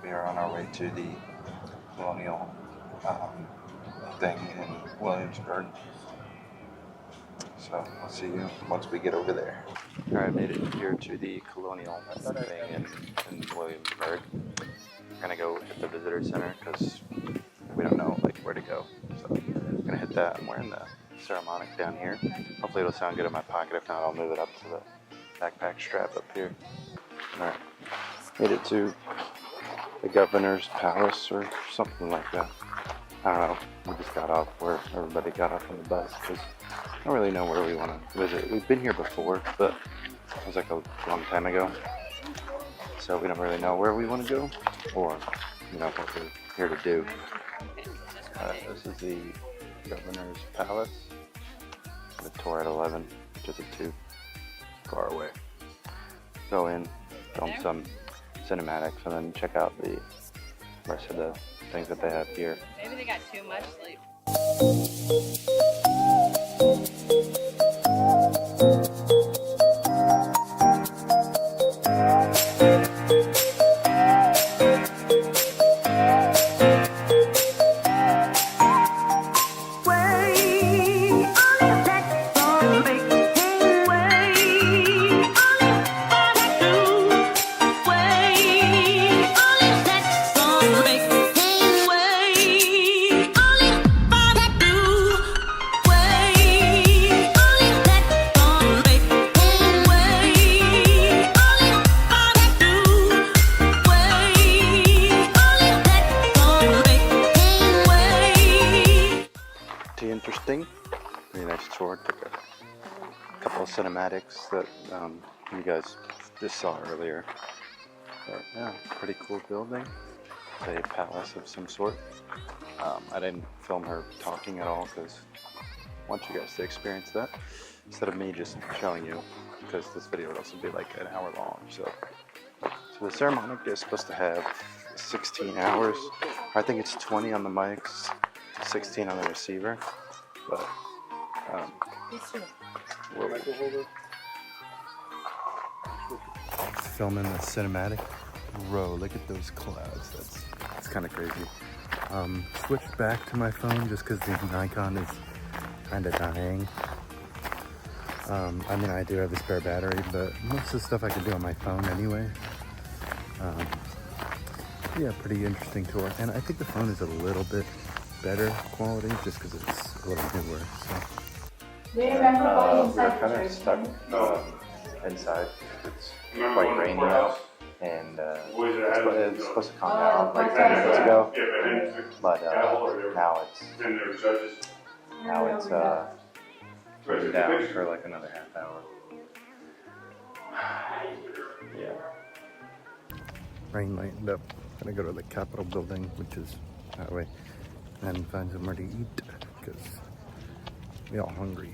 We are on our way to the Colonial thing in Williamsburg. So I'll see you once we get over there. Alright, I made it here to the Colonial thing in Williamsburg. We're gonna go hit the visitor center because we don't know where to go. So I'm gonna hit that. I'm wearing the ceremonic down here. Hopefully it'll sound good in my pocket. If not, I'll move it up to the backpack strap up here. Alright, made it to the governor's palace or something like that. I don't know. We just got off where everybody got off on the bus because I don't really know where we want to visit. We've been here before, but it was like a long time ago. So we don't really know where we want to go or, what we're here to do. This is the governor's palace. The tour at 11, which isn't too far away. Go in, film some cinematics, and then check out the rest of the things that they have here. Maybe they got too much sleep. Interesting. Pretty nice tour. Took a couple of cinematics that you guys just saw earlier. But yeah, pretty cool building. A palace of some sort. I didn't film her talking at all because I want you guys to experience that instead of me just showing you, because this video would also be like an hour long. So the ceremonic is supposed to have 16 hours. I think it's 20 on the mics, 16 on the receiver. But filming the cinematic. Bro, look at those clouds. That's kind of crazy. Switched back to my phone just because the Nikon is kind of dying. I mean, I do have a spare battery, but most of the stuff I can do on my phone anyway. Yeah, pretty interesting tour. And I think the phone is a little bit better quality just because it's a little newer. So. We're kind of stuck inside. It's quite rainy out, and it's supposed to calm down like 10 minutes ago, but now it's raining down for like another half hour. Yeah. Rain lightened up. Gonna go to the Capitol building, which is that way, and find somewhere to eat because we all hungry.